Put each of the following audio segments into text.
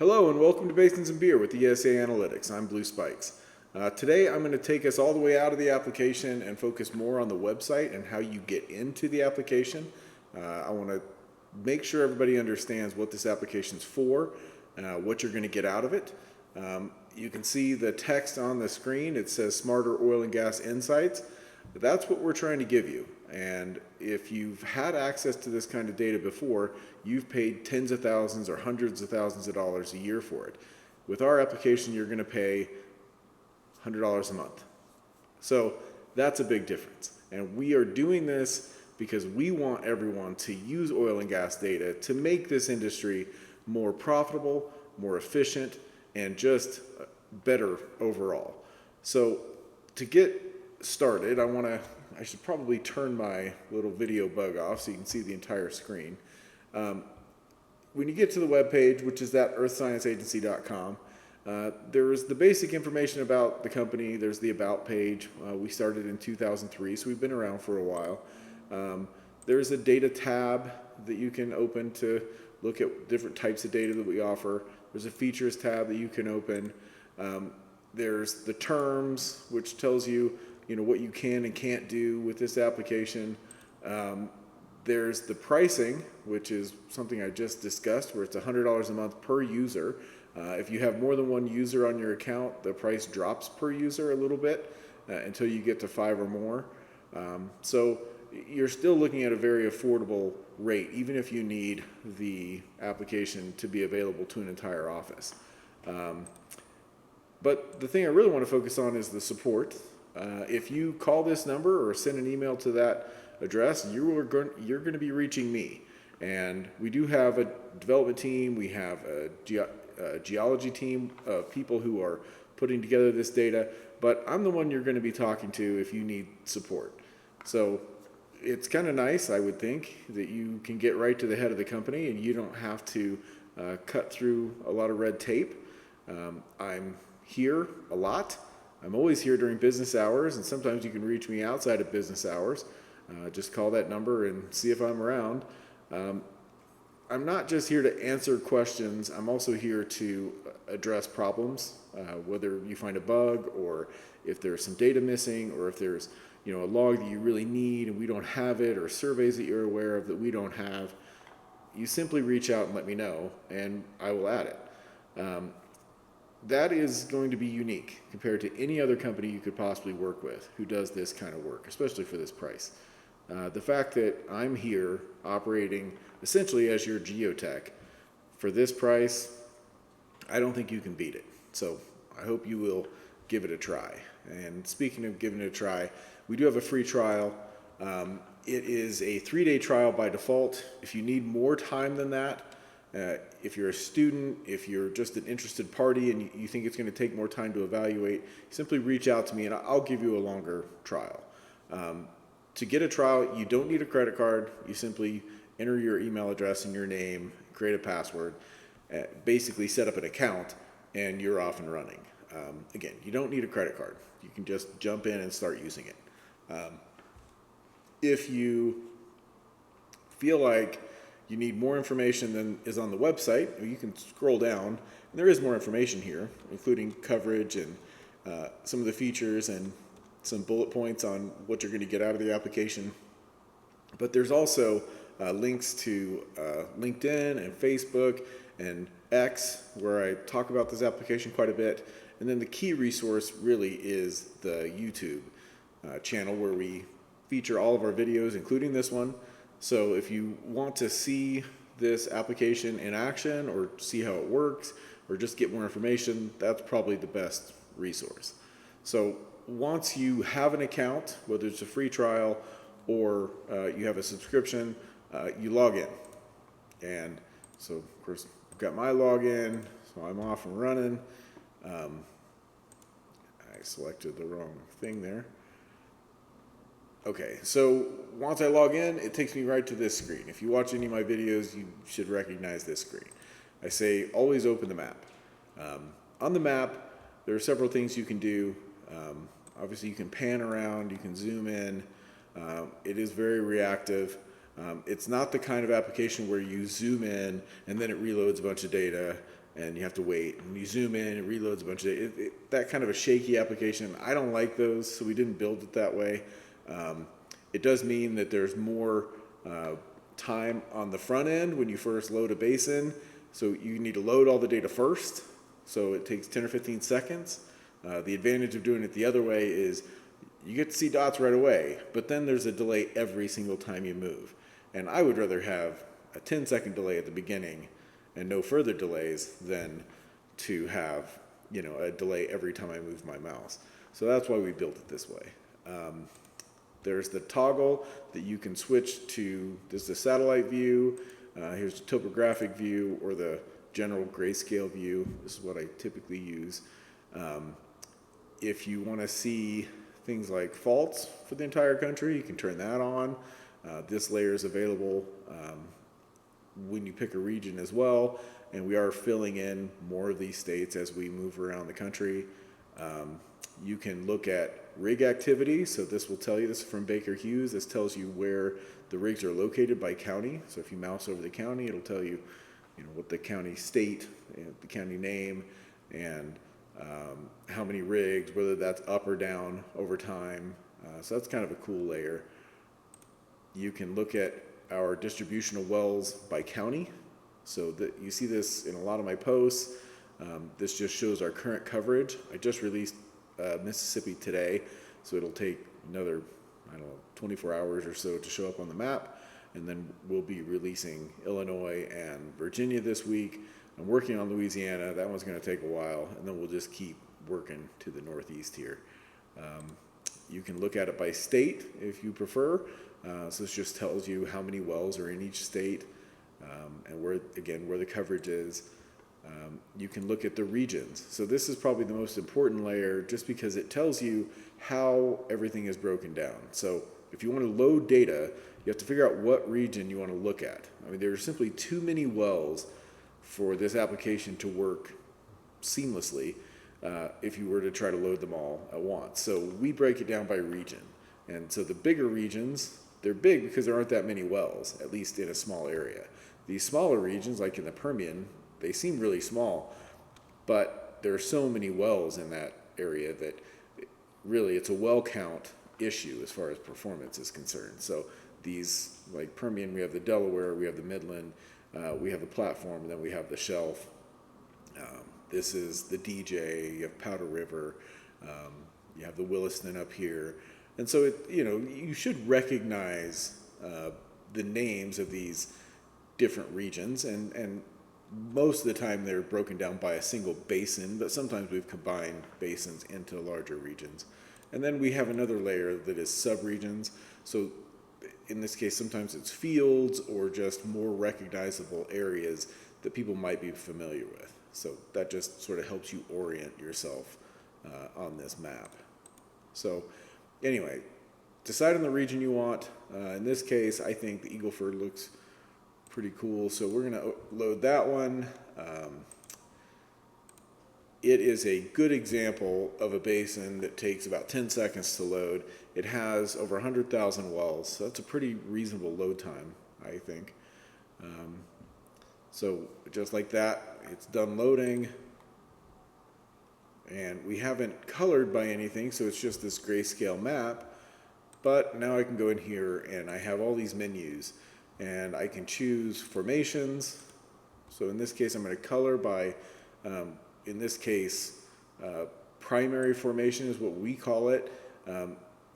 Hello and welcome to Basins and Beer with ESA Analytics. I'm Blue Spikes. Today I'm going to take us all the way out of the application and focus more on the website and how you get into the application. I want to make sure everybody understands what this application is for, what you're going to get out of it. You can see the text on the screen. It says Smarter Oil and Gas Insights. That's what we're trying to give you. And if you've had access to this kind of data before, you've paid tens of thousands or hundreds of thousands of dollars a year for it. With our application, you're going to pay $100 a month. So that's a big difference. And we are doing this because we want everyone to use oil and gas data to make this industry more profitable, more efficient, and just better overall. So to get started, I should probably turn my little video bug off so you can see the entire screen. When you get to the web page, which is at earthscienceagency.com, there's the basic information about the company. There's the About page. We started in 2003, so we've been around for a while. There's a data tab that you can open to look at different types of data that we offer. There's a features tab that you can open. There's the terms, which tells you what you can and can't do with this application. There's the pricing, which is something I just discussed, where it's $100 a month per user. If you have more than one user on your account, the price drops per user a little bit until you get to 5 or more. So you're still looking at a very affordable rate, even if you need the application to be available to an entire office. But the thing I really want to focus on is the support. If you call this number or send an email to that address, you're going to be reaching me. And we do have a development team. We have a geology team of people who are putting together this data. But I'm the one you're going to be talking to if you need support. So it's kind of nice, I would think, that you can get right to the head of the company and you don't have to cut through a lot of red tape. I'm here a lot. I'm always here during business hours, and sometimes you can reach me outside of business hours. Just call that number and see if I'm around. I'm not just here to answer questions. I'm also here to address problems, whether you find a bug or if there's some data missing or if there's a log that you really need and we don't have it, or surveys that you're aware of that we don't have. You simply reach out and let me know, and I will add it. That is going to be unique compared to any other company you could possibly work with who does this kind of work, especially for this price. The fact that I'm here operating essentially as your geotech for this price, I don't think you can beat it. So I hope you will give it a try. And speaking of giving it a try, we do have a free trial. It is a 3-day trial by default. If you need more time than that, if you're a student, if you're just an interested party and you think it's going to take more time to evaluate, simply reach out to me and I'll give you a longer trial. To get a trial, you don't need a credit card. You simply enter your email address and your name, create a password, basically set up an account, and you're off and running. Again, you don't need a credit card. You can just jump in and start using it. If you feel like you need more information than is on the website, you can scroll down, and there is more information here, including coverage and some of the features and some bullet points on what you're going to get out of the application. But there's also links to LinkedIn and Facebook and X, where I talk about this application quite a bit. And then the key resource really is the YouTube channel, where we feature all of our videos, including this one. So if you want to see this application in action or see how it works or just get more information, that's probably the best resource. So once you have an account, whether it's a free trial or you have a subscription, you log in. And so, of course, I've got my login, so I'm off and running. I selected the wrong thing there. Okay, so once I log in, it takes me right to this screen. If you watch any of my videos, you should recognize this screen. I say, always open the map. On the map, there are several things you can do. Obviously, you can pan around, you can zoom in. It is very reactive. It's not the kind of application where you zoom in and then it reloads a bunch of data and you have to wait, and you zoom in, it reloads a bunch of data. That kind of a shaky application, I don't like those, so we didn't build it that way. It does mean that there's more time on the front end when you first load a basin, so you need to load all the data first, so it takes 10 or 15 seconds. The advantage of doing it the other way is you get to see dots right away, but then there's a delay every single time you move. And I would rather have a 10-second delay at the beginning and no further delays than to have, a delay every time I move my mouse. So that's why we built it this way. There's the toggle that you can switch to. There's the satellite view. Here's the topographic view, or the general grayscale view. This is what I typically use. If you want to see things like faults for the entire country, you can turn that on. This layer is available when you pick a region as well, and we are filling in more of these states as we move around the country. You can look at rig activity, so this will tell you, this is from Baker Hughes, this tells you where the rigs are located by county. So if you mouse over the county, it'll tell you, what the county state, the county name, and how many rigs, whether that's up or down over time. So that's kind of a cool layer. You can look at our distribution of wells by county. So that you see this in a lot of my posts. This just shows our current coverage. I just released Mississippi today, so it'll take another, 24 hours or so to show up on the map. And then we'll be releasing Illinois and Virginia this week. I'm working on Louisiana. That one's going to take a while, and then we'll just keep working to the northeast here. You can look at it by state if you prefer. So this just tells you how many wells are in each state, and where the coverage is. You can look at the regions. So this is probably the most important layer, just because it tells you how everything is broken down. So if you want to load data, you have to figure out what region you want to look at. There are simply too many wells for this application to work seamlessly if you were to try to load them all at once. So we break it down by region. And so the bigger regions, they're big because there aren't that many wells, at least in a small area. These smaller regions, like in the Permian, they seem really small, but there are so many wells in that area that really it's a well count issue as far as performance is concerned. So these, like Permian, we have the Delaware, we have the Midland, we have the platform, and then we have the shelf. This is the DJ, you have Powder River, you have the Williston up here. And so, you should recognize the names of these different regions, and most of the time they're broken down by a single basin, but sometimes we've combined basins into larger regions. And then we have another layer that is subregions. So in this case, sometimes it's fields or just more recognizable areas that people might be familiar with. So that just sort of helps you orient yourself on this map. So anyway, decide on the region you want. In this case, I think the Eagle Ford looks pretty cool, so we're going to load that one. It is a good example of a basin that takes about 10 seconds to load. It has over 100,000 wells, so that's a pretty reasonable load time, I think. So just like that, it's done loading. And we haven't colored by anything, so it's just this grayscale map. But now I can go in here and I have all these menus, and I can choose formations. So in this case, I'm going to color by, in this case, primary formation is what we call it.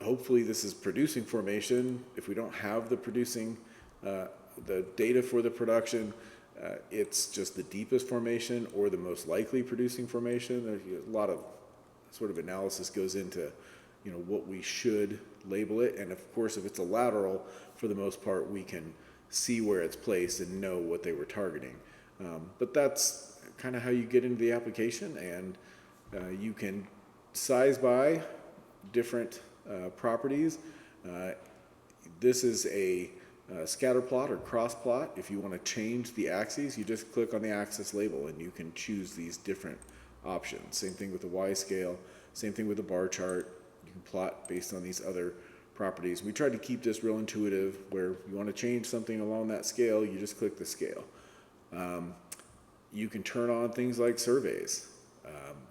Hopefully this is producing formation. If we don't have the producing, the data for the production, it's just the deepest formation or the most likely producing formation. There's a lot of sort of analysis goes into, what we should label it. And of course, if it's a lateral, for the most part, we can see where it's placed and know what they were targeting. But that's kind of how you get into the application, and you can size by different properties. This is a scatter plot or cross plot. If you want to change the axes, you just click on the axis label and you can choose these different options. Same thing with the Y scale, same thing with the bar chart. You can plot based on these other properties. We tried to keep this real intuitive, where you want to change something along that scale, you just click the scale. You can turn on things like surveys.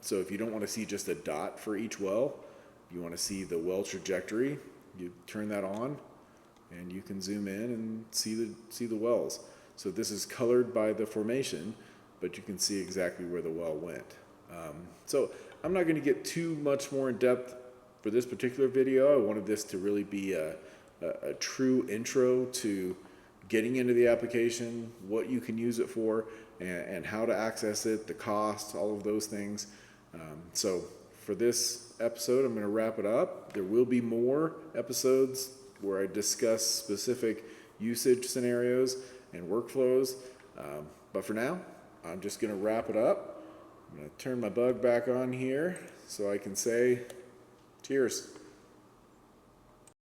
So if you don't want to see just a dot for each well, you want to see the well trajectory, you turn that on and you can zoom in and see the wells. So this is colored by the formation, but you can see exactly where the well went. So I'm not going to get too much more in depth for this particular video. I wanted this to really be a true intro to getting into the application, what you can use it for, and how to access it, the cost, all of those things. So for this episode, I'm going to wrap it up. There will be more episodes where I discuss specific usage scenarios and workflows. But for now, I'm just going to wrap it up. I'm going to turn my bug back on here so I can say cheers.